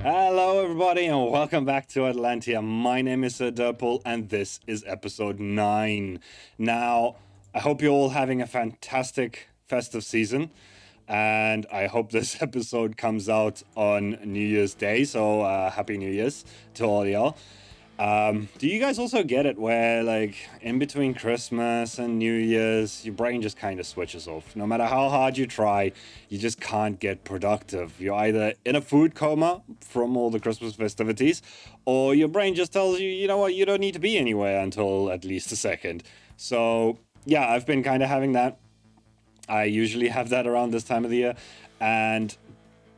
Hello, everybody, and welcome back to Atlantia. My name is Derpol, and this is episode 9. Now, I hope you're all having a fantastic festive season, and I hope this episode comes out on New Year's Day, so Happy New Year's to all y'all. Do you guys also get it where, like, in between Christmas and New Year's, your brain just kind of switches off? No matter how hard you try, you just can't get productive. You're either in a food coma from all the Christmas festivities, or your brain just tells you, you know what, you don't need to be anywhere until at least a second. So, yeah, I've been kind of having that. I usually have that around this time of the year, and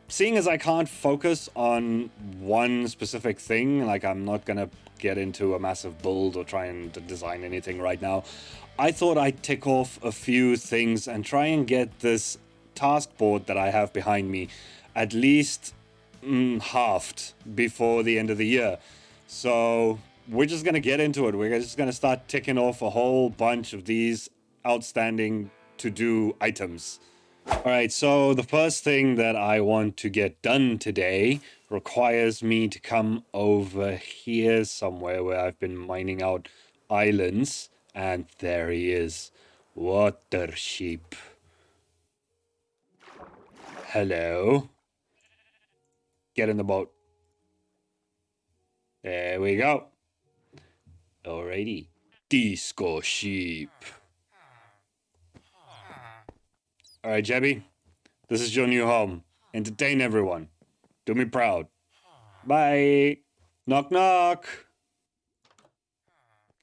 seeing as I can't focus on one specific thing, like I'm not gonna get into a massive build or try and design anything right now, I thought I'd tick off a few things and try and get this task board that I have behind me at least halved before the end of the year. So we're just gonna get into it. We're just gonna start ticking off a whole bunch of these outstanding to-do items. Alright, so the first thing that I want to get done today requires me to come over here somewhere where I've been mining out islands, and there he is. Water sheep. Hello. Get in the boat. There we go. Alrighty. Disco sheep. Alright, Jebby. This is your new home. Entertain everyone. Do me proud. Bye. Knock knock.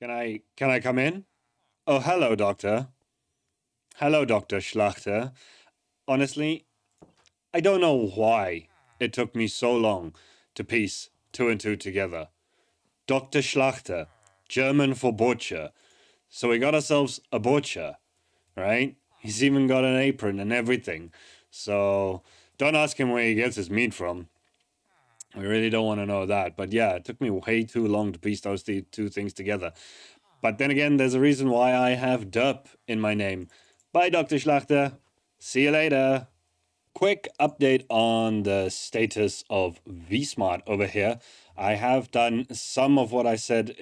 Can I come in? Oh, hello, Doctor. Hello, Dr. Schlachter. Honestly, I don't know why it took me so long to piece two and two together. Dr. Schlachter, German for butcher. So we got ourselves a butcher, right? He's even got an apron and everything. So don't ask him where he gets his meat from. I really don't want to know that. But yeah, it took me way too long to piece those two things together. But then again, there's a reason why I have Derp in my name. Bye, Dr. Schlachter. See you later. Quick update on the status of vSmart over here. I have done some of what I said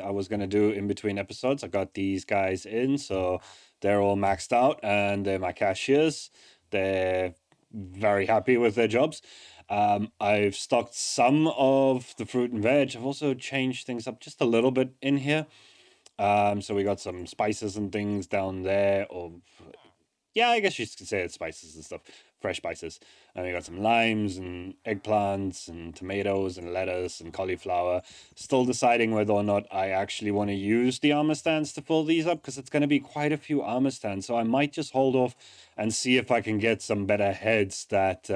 I was going to do in between episodes. I got these guys in, so they're all maxed out, and they're my cashiers. They're very happy with their jobs. I've stocked some of the fruit and veg. I've also changed things up just a little bit in here. So we got some spices and things down there, or yeah, I guess you could say it's spices and stuff, fresh spices. And we got some limes and eggplants and tomatoes and lettuce and cauliflower. Still deciding whether or not I actually want to use the armor stands to fill these up, because it's going to be quite a few armor stands. So I might just hold off and see if I can get some better heads that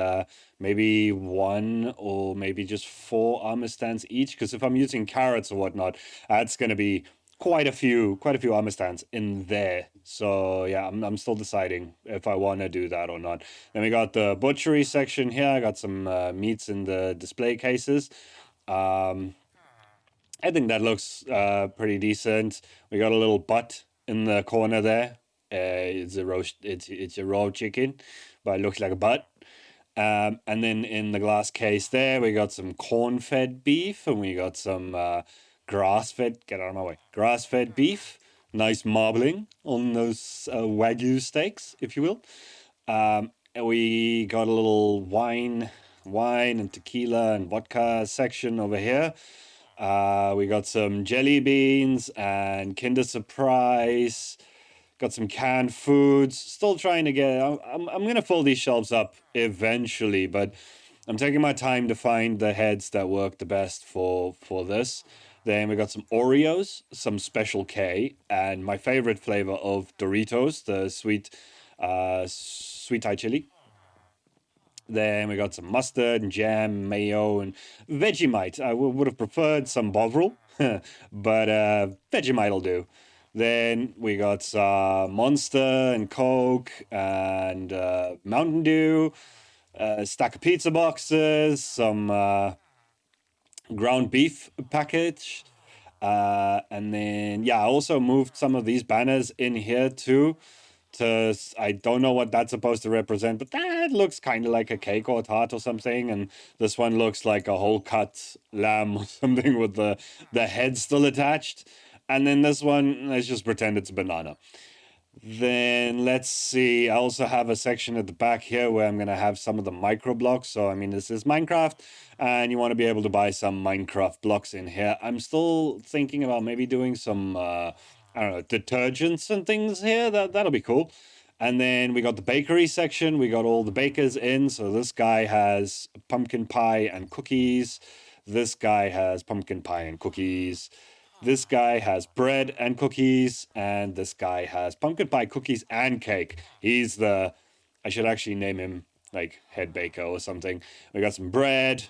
maybe one or maybe just 4 armor stands each. Because if I'm using carrots or whatnot, that's going to be quite a few armor stands in there. So yeah, I'm still deciding if I want to do that or not. Then we got the butchery section here. I got some meats in the display cases. I think that looks pretty decent. We got a little butt in the corner there. It's a roast. It's a raw chicken, but it looks like a butt. And then in the glass case there, we got some corn-fed beef, and we got some grass-fed. Get out of my way. Grass-fed beef. Nice marbling on those wagyu steaks, if you will. And we got a little wine and tequila and vodka section over here. We got some jelly beans and Kinder Surprise. Got some canned foods. Still trying to get. I'm gonna fill these shelves up eventually, but I'm taking my time to find the heads that work the best for this. Then we got some Oreos, some Special K, and my favorite flavor of Doritos, the sweet Thai chili. Then we got some mustard and jam, mayo, and Vegemite. I would have preferred some Bovril, but Vegemite will do. Then we got some Monster and Coke and Mountain Dew, a stack of pizza boxes, some ground beef package. And then, yeah, I also moved some of these banners in here too. cactus. I don't know what that's supposed to represent, but that looks kind of like a cake or a tart or something. And this one looks like a whole cut lamb or something with the head still attached. And then this one, let's just pretend it's a banana. Then let's see. I also have a section at the back here where I'm going to have some of the micro blocks. So, I mean, this is Minecraft, and you want to be able to buy some Minecraft blocks in here. I'm still thinking about maybe doing some, I don't know, detergents and things here. That'll be cool. And then we got the bakery section. We got all the bakers in. So this guy has pumpkin pie and cookies. This guy has pumpkin pie and cookies. This guy has bread and cookies, and this guy has pumpkin pie, cookies, and cake. He's the, I should actually name him like head baker or something. We got some bread,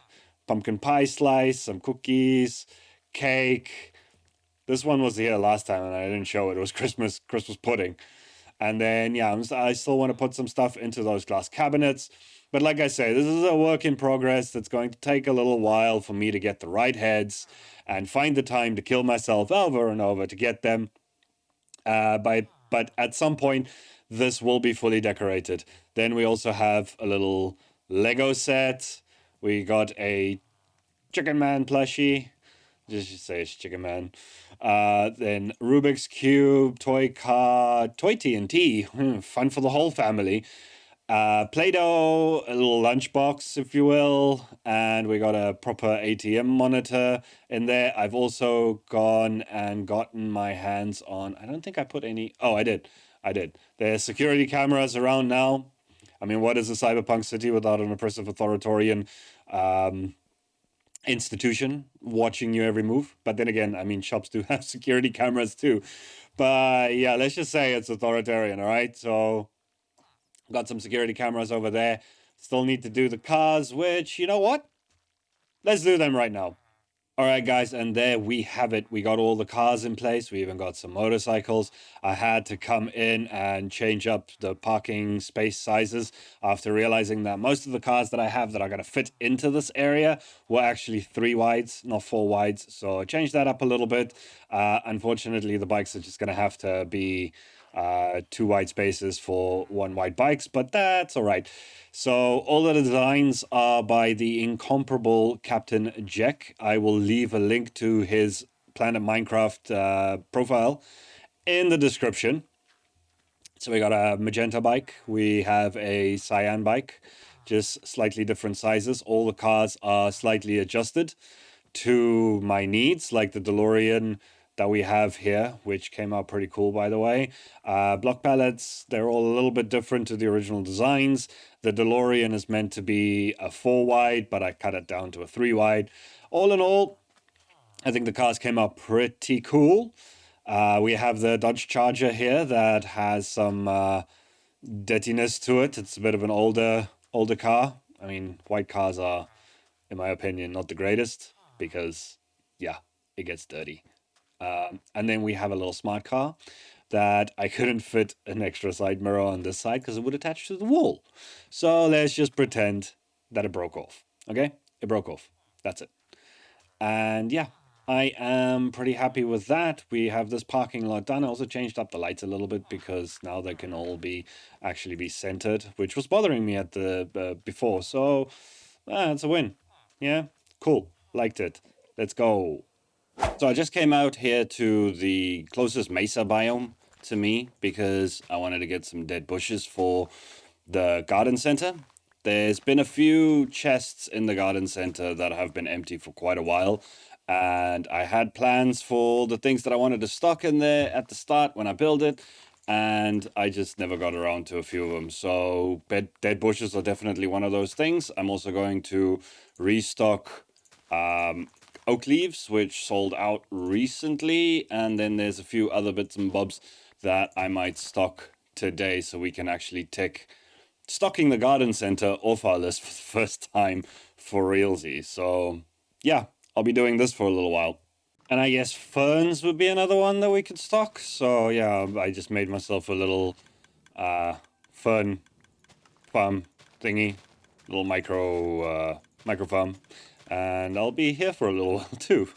pumpkin pie slice, some cookies, cake. This one was here last time, and I didn't show it. It was Christmas pudding. And then, yeah, I still want to put some stuff into those glass cabinets. But like I say, this is a work in progress that's going to take a little while for me to get the right heads and find the time to kill myself over and over to get them. But at some point, this will be fully decorated. Then we also have a little Lego set. We got a Chicken Man plushie. Just say it's Chicken Man. Then Rubik's Cube, toy car, toy TNT. Fun for the whole family. Play-Doh, a little lunchbox, if you will, and we got a proper ATM monitor in there. I've also gone and gotten my hands on, I don't think I put any, oh, I did. There's security cameras around now. I mean, what is a cyberpunk city without an oppressive authoritarian institution watching you every move? But then again, I mean, shops do have security cameras too. But yeah, let's just say it's authoritarian, all right? So got some security cameras over there. Still need to do the cars, which, you know what? Let's do them right now. All right, guys, and there we have it. We got all the cars in place. We even got some motorcycles. I had to come in and change up the parking space sizes after realizing that most of the cars that I have that are going to fit into this area were actually 3 wides, not 4 wides. So I changed that up a little bit. Unfortunately, the bikes are just going to have to be 2 wide spaces for 1 wide bikes, but that's all right. So all the designs are by the incomparable Captain Jack. I will leave a link to his Planet Minecraft profile in the description. So we got a magenta bike, we have a cyan bike, just slightly different sizes. All the cars are slightly adjusted to my needs, like the DeLorean that we have here, which came out pretty cool, by the way. Block pallets, they're all a little bit different to the original designs. The DeLorean is meant to be a 4 wide, but I cut it down to a 3 wide. All in all, I think the cars came out pretty cool. We have the Dodge Charger here that has some dirtiness to it. It's a bit of an older car. I mean, white cars are, in my opinion, not the greatest because, yeah, it gets dirty. And then we have a little smart car that I couldn't fit an extra side mirror on this side because it would attach to the wall. So let's just pretend that it broke off. Okay? It broke off. That's it. And yeah, I am pretty happy with that. We have this parking lot done. I also changed up the lights a little bit because now they can all actually be centered, which was bothering me at the before. So it's a win. Yeah, cool. Liked it. Let's go. So I just came out here to the closest mesa biome to me because I wanted to get some dead bushes for the garden center. There's been a few chests in the garden center that have been empty for quite a while, and I had plans for the things that I wanted to stock in there at the start when I built it, and I just never got around to a few of them. So dead bushes are definitely one of those things. I'm also going to restock oak leaves, which sold out recently, and then there's a few other bits and bobs that I might stock today so we can actually tick stocking the garden center off our list for the first time for realsy. So yeah, I'll be doing this for a little while. And I guess ferns would be another one that we could stock. So yeah, I just made myself a little fern farm thingy, little micro farm, and I'll be here for a little while too.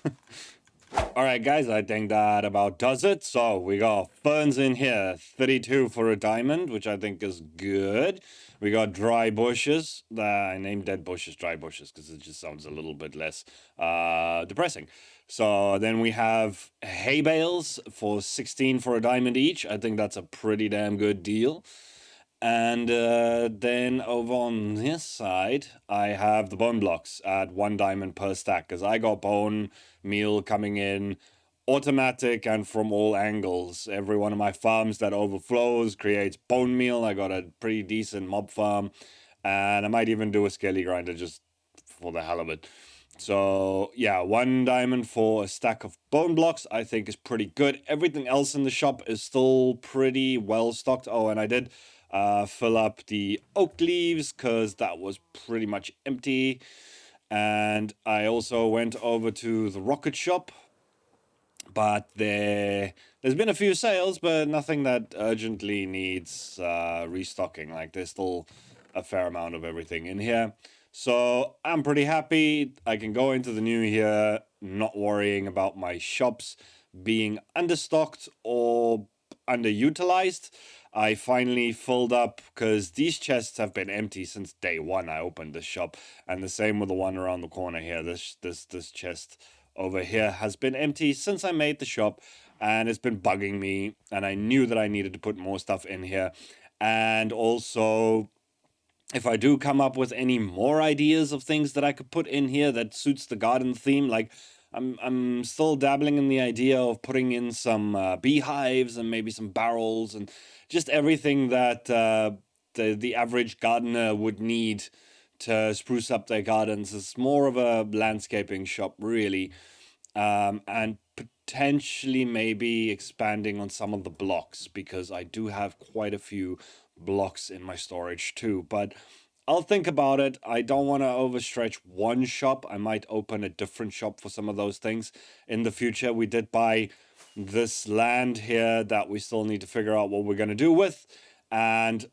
All right, guys, I think that about does it. So we got ferns in here, 32 for a diamond, which I think is good. We got dry bushes. I named dead bushes dry bushes because it just sounds a little bit less depressing. So then we have hay bales for 16 for a diamond each. I think that's a pretty damn good deal. And then over on this side, I have the bone blocks at 1 diamond per stack because I got bone meal coming in automatic and from all angles. Every one of my farms that overflows creates bone meal. I got a pretty decent mob farm, and I might even do a skelly grinder just for the hell of it. So yeah, 1 diamond for a stack of bone blocks I think is pretty good. Everything else in the shop is still pretty well stocked. Oh, and I did fill up the oak leaves because that was pretty much empty. And I also went over to the rocket shop, but there's been a few sales, but nothing that urgently needs restocking. Like there's still a fair amount of everything in here. So I'm pretty happy. I can go into the new year not worrying about my shops being understocked or underutilized. I finally filled up because these chests have been empty since day one I opened the shop, and the same with the one around the corner here. This chest over here has been empty since I made the shop, and it's been bugging me, and I knew that I needed to put more stuff in here. And also, if I do come up with any more ideas of things that I could put in here that suits the garden theme, like I'm still dabbling in the idea of putting in some beehives and maybe some barrels and just everything that the average gardener would need to spruce up their gardens. It's more of a landscaping shop, really, and potentially maybe expanding on some of the blocks because I do have quite a few blocks in my storage too. But I'll think about it. I don't want to overstretch one shop. I might open a different shop for some of those things in the future. We did buy this land here that we still need to figure out what we're going to do with. And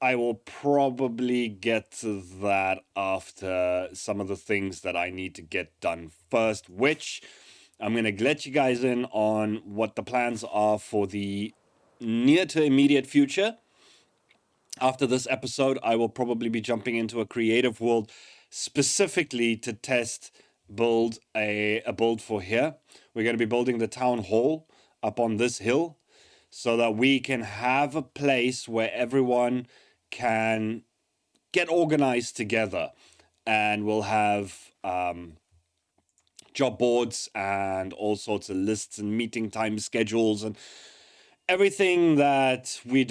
I will probably get to that after some of the things that I need to get done first, which I'm going to let you guys in on what the plans are for the near to immediate future. After this episode, I will probably be jumping into a creative world specifically to build a build for here. We're going to be building the town hall up on this hill so that we can have a place where everyone can get organized together, and we'll have job boards and all sorts of lists and meeting time schedules and everything that we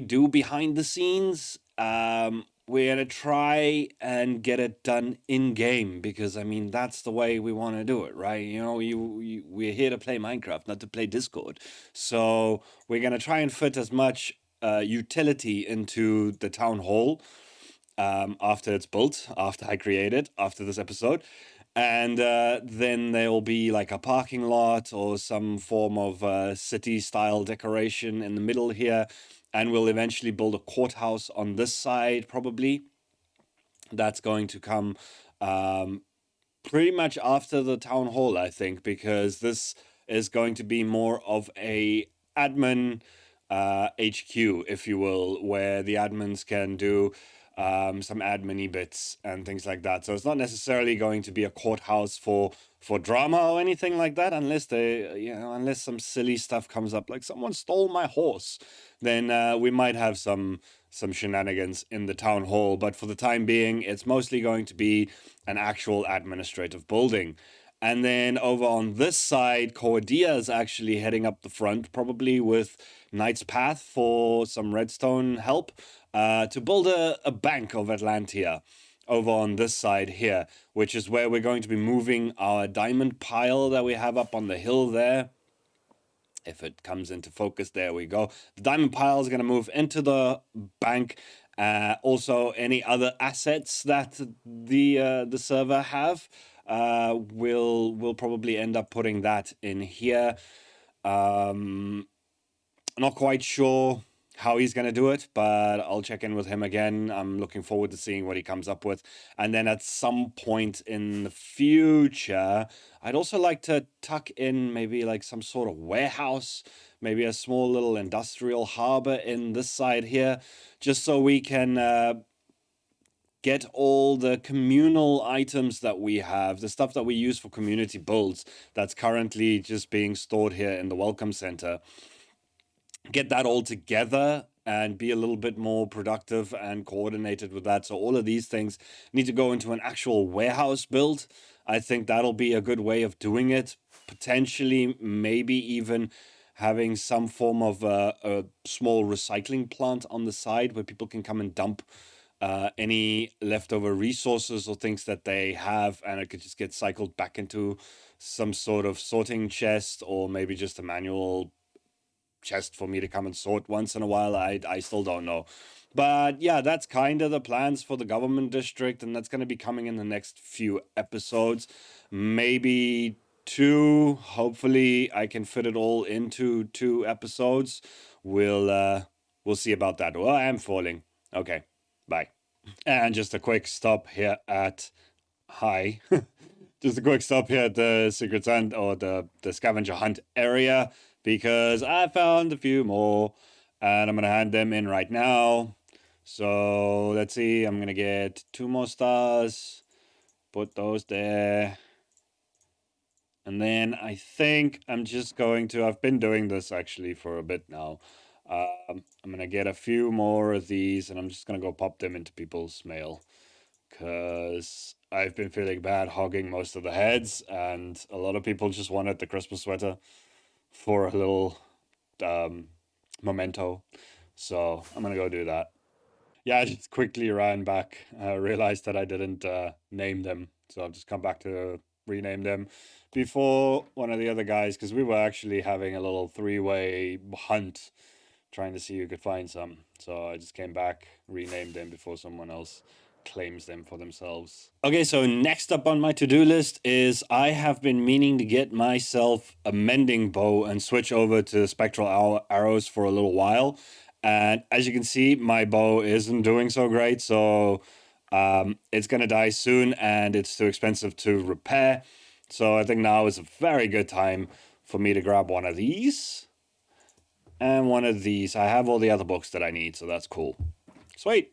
do behind the scenes. We're gonna try and get it done in game because I mean that's the way we want to do it, right? You know, we're here to play Minecraft, not to play Discord. So we're gonna try and fit as much utility into the town hall after it's built, after I create it, after this episode. And then there will be like a parking lot or some form of city style decoration in the middle here. And we'll eventually build a courthouse on this side, probably. That's going to come pretty much after the town hall, I think, because this is going to be more of a admin HQ, if you will, where the admins can do some admin-y bits and things like that. So it's not necessarily going to be a courthouse for drama or anything like that, unless some silly stuff comes up, like someone stole my horse, then we might have some shenanigans in the town hall. But for the time being, it's mostly going to be an actual administrative building. And then over on this side, Cordia is actually heading up the front, probably with Knight's Path for some redstone help, to build a bank of Atlantia over on this side here, which is where we're going to be moving our diamond pile that we have up on the hill there. If it comes into focus, there we go. The diamond pile is going to move into the bank. Also, any other assets that the server have, we'll probably end up putting that in here. Not quite sure how he's going to do it, but I'll check in with him again. I'm looking forward to seeing what he comes up with. And then at some point in the future, I'd also like to tuck in maybe like some sort of warehouse, maybe a small little industrial harbor in this side here, just so we can get all the communal items that we have, the stuff that we use for community builds that's currently just being stored here in the Welcome Center, get that all together and be a little bit more productive and coordinated with that. So all of these things need to go into an actual warehouse build. I think that'll be a good way of doing it. Potentially, maybe even having some form of a small recycling plant on the side where people can come and dump any leftover resources or things that they have, and it could just get cycled back into some sort of sorting chest, or maybe just a manual chest for me to come and sort once in a while. I still don't know. But yeah, that's kind of the plans for the government district, and that's going to be coming in the next few episodes. Maybe two. Hopefully, I can fit it all into 2 episodes. We'll see about that. Well, I am falling. Okay, bye. And just a quick stop here at hi. Just a quick stop here at the Secret Hunt, or the scavenger hunt area, because I found a few more and I'm gonna hand them in right now. So let's see, I'm gonna get 2 more stars, put those there. And then I think I'm just going to, I've been doing this actually for a bit now. I'm gonna get a few more of these and I'm just gonna go pop them into people's mail, because I've been feeling bad hogging most of the heads, and a lot of people just wanted the Christmas sweater for a little memento. So I'm gonna go do that. Yeah, I just quickly ran back, realized that I didn't name them, so I've just come back to rename them before one of the other guys, because we were actually having a little three-way hunt trying to see who could find some. So I just came back, renamed them before someone else claims them for themselves. Okay, so next up on my to-do list is I have been meaning to get myself a mending bow and switch over to spectral arrows for a little while. And as you can see, my bow isn't doing so great, so it's gonna die soon and it's too expensive to repair. So I think now is a very good time for me to grab one of these and one of these. I have all the other books that I need, so that's cool. Sweet.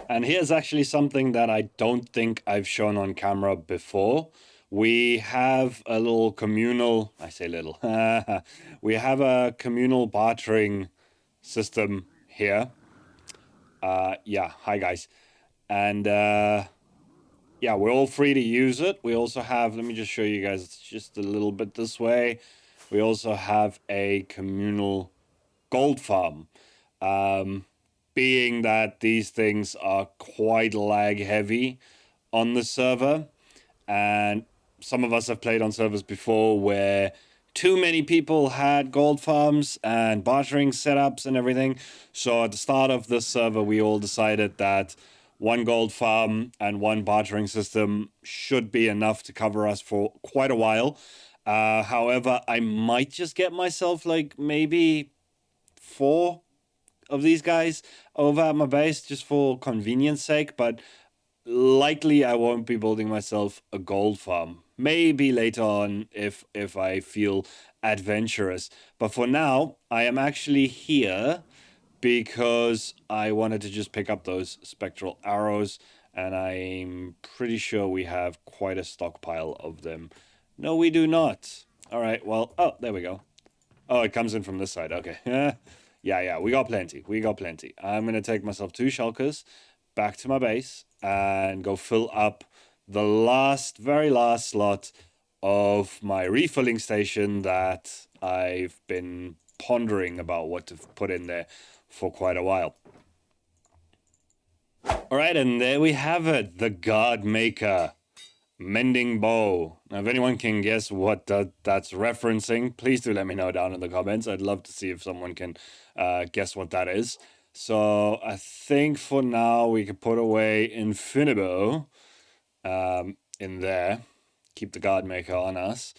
And here's actually something that I don't think I've shown on camera before. We have a little communal, I say little, we have a communal bartering system here. Yeah, hi guys. And yeah, we're all free to use it. We also have, let me just show you guys just a little bit this way. We also have a communal gold farm. Being that these things are quite lag heavy on the server, and some of us have played on servers before where too many people had gold farms and bartering setups and everything. So at the start of this server, we all decided that one gold farm and one bartering system should be enough to cover us for quite a while. However, I might just get myself like maybe 4 of these guys over at my base just for convenience sake, but likely I won't be building myself a gold farm. Maybe later on if I feel adventurous. But for now, I am actually here because I wanted to just pick up those spectral arrows, and I'm pretty sure we have quite a stockpile of them. No, we do not. All right, well, oh, there we go. Oh, it comes in from this side. Okay. Yeah, we got plenty. We got plenty. I'm going to take myself 2 shulkers back to my base and go fill up the very last slot of my refilling station that I've been pondering about what to put in there for quite a while. All right, and there we have it, the God Maker Mending bow. Now, if anyone can guess what that's referencing, please do let me know down in the comments. I'd love to see if someone can guess what that is. So I think for now we can put away Infinibo in there. Keep the guard maker on us.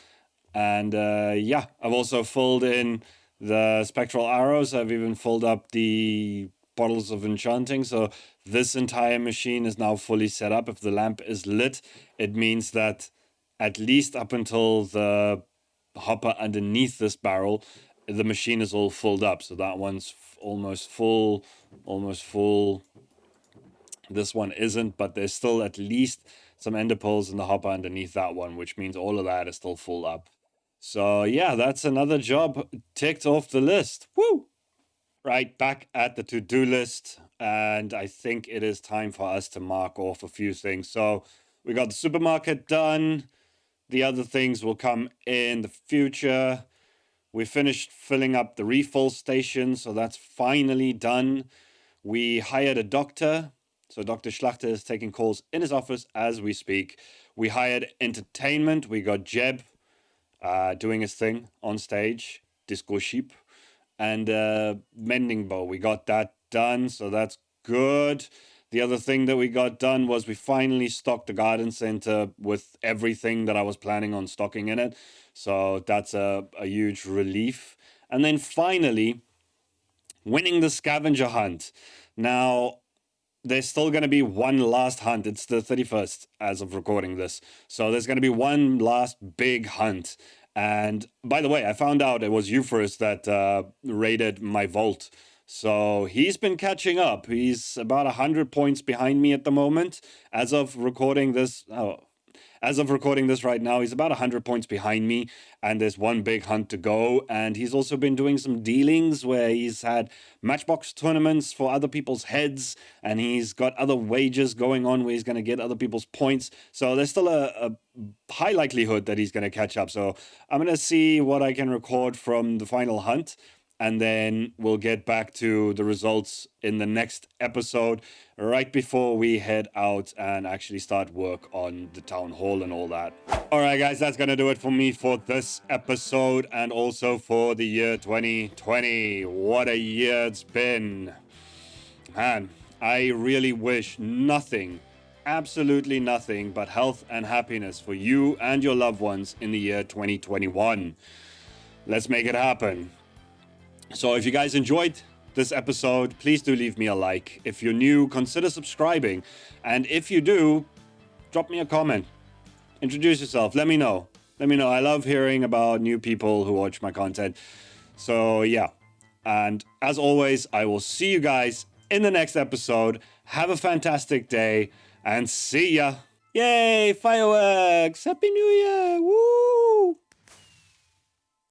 And yeah, I've also filled in the spectral arrows. I've even filled up the bottles of enchanting. So this entire machine is now fully set up. If the lamp is lit, it means that at least up until the hopper underneath this barrel, the machine is all filled up. So that one's almost full, almost full. This one isn't, but there's still at least some ender pearls in the hopper underneath that one, which means all of that is still full up. So yeah, that's another job ticked off the list. Woo! Right, back at the to-do list, and I think it is time for us to mark off a few things. So we got the supermarket done. The other things will come in the future. We finished filling up the refill station, so that's finally done. We hired a doctor. So Dr. Schlachter is taking calls in his office as we speak. We hired entertainment. We got Jeb doing his thing on stage, Disco Sheep, and Mending Bow. We got that done, so that's good. The other thing that we got done was we finally stocked the garden center with everything that I was planning on stocking in it. So that's a huge relief. And then finally, winning the scavenger hunt. Now, there's still going to be one last hunt. It's the 31st as of recording this. So there's going to be one last big hunt. And by the way, I found out it was Euphorus that raided my vault. So he's been catching up. He's about 100 points behind me at the moment. As of recording this, right now, he's about 100 points behind me, and there's one big hunt to go. And he's also been doing some dealings where he's had matchbox tournaments for other people's heads, and he's got other wagers going on where he's going to get other people's points. So there's still a high likelihood that he's going to catch up. So I'm going to see what I can record from the final hunt, and then we'll get back to the results in the next episode, right before we head out and actually start work on the town hall and all that. All right, guys, that's going to do it for me for this episode and also for the year 2020. What a year it's been. Man, I really wish nothing, absolutely nothing, but health and happiness for you and your loved ones in the year 2021. Let's make it happen. So if you guys enjoyed this episode, please do leave me a like. If you're new, consider subscribing. And if you do, drop me a comment. Introduce yourself. Let me know. I love hearing about new people who watch my content. So yeah. And as always, I will see you guys in the next episode. Have a fantastic day and see ya. Yay, fireworks. Happy New Year. Woo!